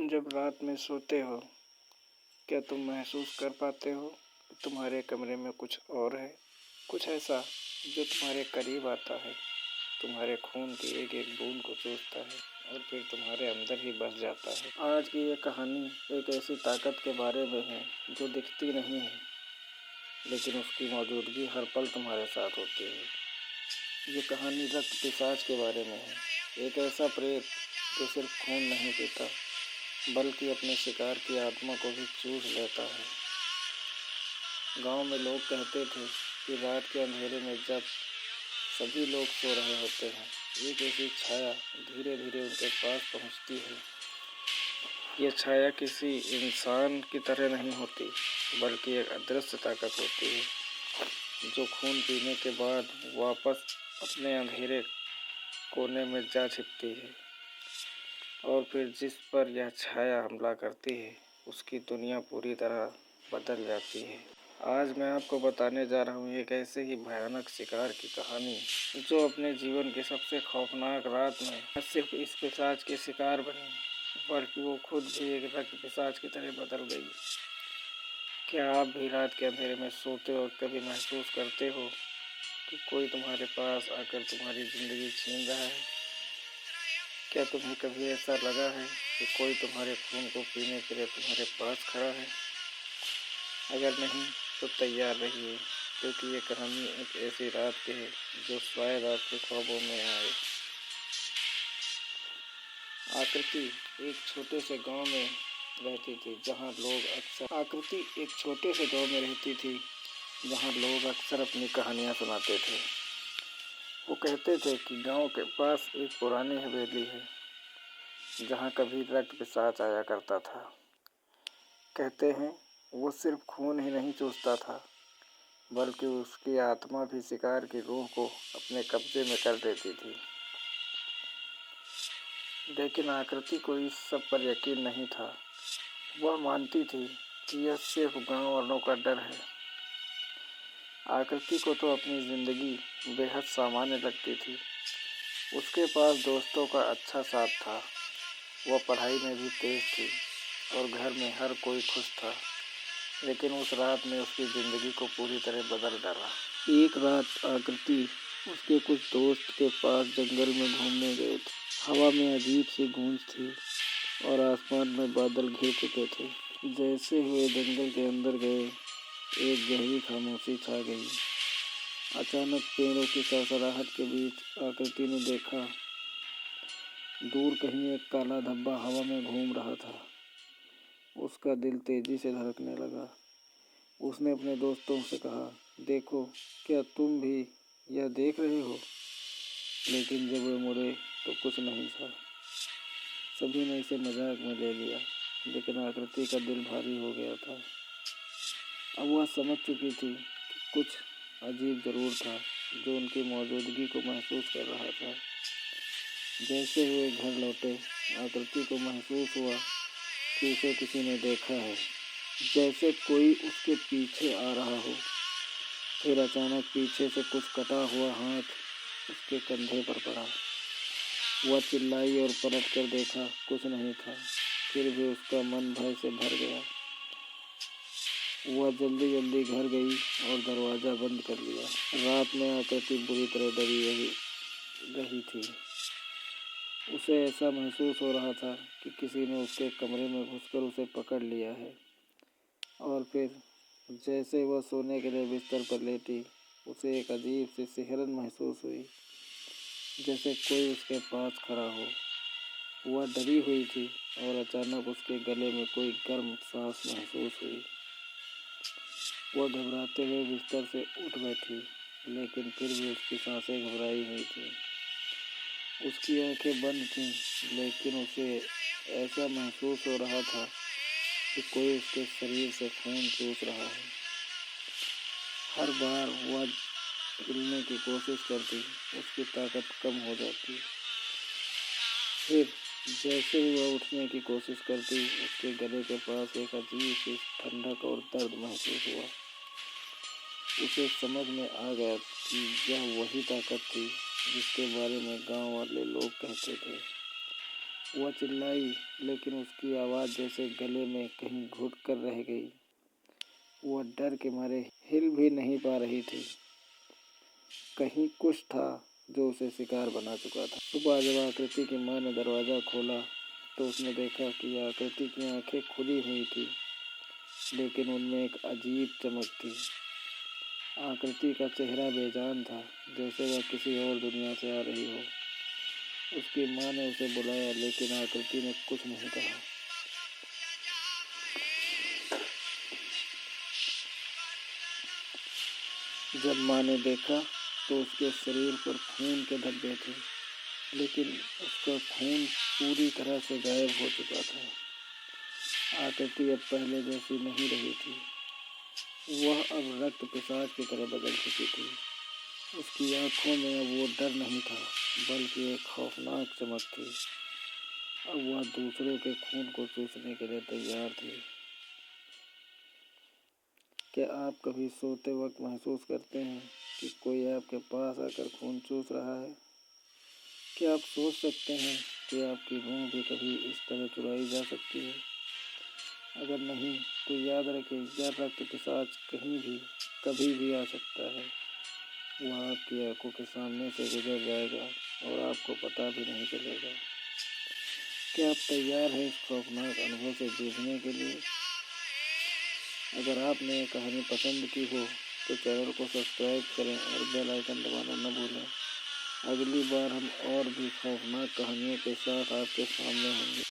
तुम जब रात में सोते हो, क्या तुम महसूस कर पाते हो कि तुम्हारे कमरे में कुछ और है? कुछ ऐसा जो तुम्हारे करीब आता है, तुम्हारे खून की एक एक बूंद को चूसता है और फिर तुम्हारे अंदर ही बस जाता है। आज की ये कहानी एक ऐसी ताकत के बारे में है जो दिखती नहीं है, लेकिन उसकी मौजूदगी हर पल तुम्हारे साथ होती है। ये कहानी रक्त पिशाच के बारे में है, एक ऐसा प्रेत जो सिर्फ खून नहीं पीता बल्कि अपने शिकार की आत्मा को भी चूस लेता है। गांव में लोग कहते थे कि रात के अंधेरे में जब सभी लोग सो रहे होते हैं, एक ऐसी छाया धीरे धीरे उनके पास पहुंचती है। यह छाया किसी इंसान की तरह नहीं होती, बल्कि एक अदृश्य ताकत होती है जो खून पीने के बाद वापस अपने अंधेरे कोने में जा छिपती है। और फिर जिस पर यह छाया हमला करती है, उसकी दुनिया पूरी तरह बदल जाती है। आज मैं आपको बताने जा रहा हूँ एक ऐसे ही भयानक शिकार की कहानी जो अपने जीवन की सबसे खौफनाक रात में न सिर्फ इस पिशाच के शिकार बनी, बल्कि वो खुद भी एक रक्त पिशाच की तरह बदल गई। क्या आप भी रात के अंधेरे में सोते हो और कभी महसूस करते हो कि कोई तुम्हारे पास आकर तुम्हारी जिंदगी छीन रहा है? क्या तुम्हें कभी ऐसा लगा है कि कोई तुम्हारे खून को पीने के लिए तुम्हारे पास खड़ा है? अगर नहीं तो तैयार रहिए, क्योंकि ये कहानी एक ऐसी रात की है जो शायद आपके ख्वाबों में आए। आकृति एक छोटे से गांव में रहती थी जहां लोग अक्सर अपनी कहानियां सुनाते थे। वो कहते थे कि गांव के पास एक पुरानी हवेली है जहाँ कभी रक्त पिशाच आया करता था। कहते हैं वो सिर्फ खून ही नहीं चूसता था, बल्कि उसकी आत्मा भी शिकार की रूह को अपने कब्जे में कर देती थी। लेकिन आकृति को इस सब पर यकीन नहीं था। वह मानती थी कि यह सिर्फ गांव वालों का डर है। आकृति को तो अपनी जिंदगी बेहद सामान्य लगती थी। उसके पास दोस्तों का अच्छा साथ था, वह पढ़ाई में भी तेज थी और घर में हर कोई खुश था। लेकिन उस रात ने उसकी ज़िंदगी को पूरी तरह बदल डाला। एक रात आकृति उसके कुछ दोस्त के पास जंगल में घूमने गए थे। हवा में अजीब सी गूंज थी और आसमान में बादल घिर चुके थे। जैसे वे जंगल के अंदर गए, एक गहरी खामोशी छा गई। अचानक पेड़ों की सरसराहट के बीच आकृति ने देखा, दूर कहीं एक काला धब्बा हवा में घूम रहा था। उसका दिल तेजी से धड़कने लगा। उसने अपने दोस्तों से कहा, देखो, क्या तुम भी यह देख रहे हो? लेकिन जब वे मुड़े तो कुछ नहीं था। सभी ने इसे मजाक में ले लिया, लेकिन आकृति का दिल भारी हो गया था। अब वह समझ चुकी थी कि कुछ अजीब जरूर था जो उनकी मौजूदगी को महसूस कर रहा था। जैसे वे घर लौटे, आकृति को महसूस हुआ कि उसे किसी ने देखा है, जैसे कोई उसके पीछे आ रहा हो। फिर अचानक पीछे से कुछ कटा हुआ हाथ उसके कंधे पर पड़ा। वह चिल्लाई और पलट कर देखा, कुछ नहीं था। फिर भी उसका मन भय से भर गया। वह जल्दी जल्दी घर गई और दरवाज़ा बंद कर लिया। रात में आकृति बुरी तरह डरी रही थी। उसे ऐसा महसूस हो रहा था कि किसी ने उसके कमरे में घुसकर उसे पकड़ लिया है। और फिर जैसे वह सोने के लिए बिस्तर पर लेटी, उसे एक अजीब सी सिहरन महसूस हुई, जैसे कोई उसके पास खड़ा हो। वह डरी हुई थी और अचानक उसके गले में कोई गर्म सांस महसूस हुई। वह घबराते हुए बिस्तर से उठ बैठी, लेकिन फिर भी उसकी सांसें घबराई हुई थी। उसकी आंखें बंद थीं, लेकिन उसे ऐसा महसूस हो रहा था कि कोई उसके शरीर से खून चूस रहा है। हर बार वह हिलने की कोशिश करती, उसकी ताकत कम हो जाती। फिर जैसे ही वह उठने की कोशिश करती, उसके गले के पास एक अजीब सी ठंडक और दर्द महसूस हुआ। उसे समझ में आ गया कि यह वही ताकत थी जिसके बारे में गांव वाले लोग कहते थे। वह चिल्लाई, लेकिन उसकी आवाज़ जैसे गले में कहीं घुट कर रह गई। वह डर के मारे हिल भी नहीं पा रही थी। कहीं कुछ था जो उसे शिकार बना चुका था। सुबह जब आकृति की माँ ने दरवाज़ा खोला तो उसने देखा कि आकृति की आंखें खुली हुई थी, लेकिन उनमें एक अजीब चमक थी। आकृति का चेहरा बेजान था, जैसे वह किसी और दुनिया से आ रही हो। उसकी माँ ने उसे बुलाया, लेकिन आकृति ने कुछ नहीं कहा। जब माँ ने देखा तो उसके शरीर पर खून के धब्बे थे, लेकिन उसका खून पूरी तरह से गायब हो चुका था। आकृति अब पहले जैसी नहीं रही थी। वह अब रक्त पिशाच की तरह बदल चुकी थी। उसकी आंखों में अब वो डर नहीं था, बल्कि एक खौफनाक चमक थी। अब वह दूसरों के खून को चूसने के लिए तैयार थी। क्या आप कभी सोते वक्त महसूस करते हैं कि कोई आपके पास आकर खून चूस रहा है? क्या आप सोच सकते हैं कि आपकी रूह भी कभी इस तरह चुराई जा सकती है? अगर नहीं, तो याद रखें, यह रक्त पिशाच कहीं भी कभी भी आ सकता है। वह आपकी आंखों के सामने से गुजर जाएगा और आपको पता भी नहीं चलेगा। क्या आप तैयार हैं इस खौफनाक अनुभव से जूझने के लिए? अगर आपने ये कहानी पसंद की हो तो चैनल को सब्सक्राइब करें और बेल आइकन दबाना न भूलें। अगली बार हम और भी खौफनाक कहानियों के साथ आपके सामने होंगे।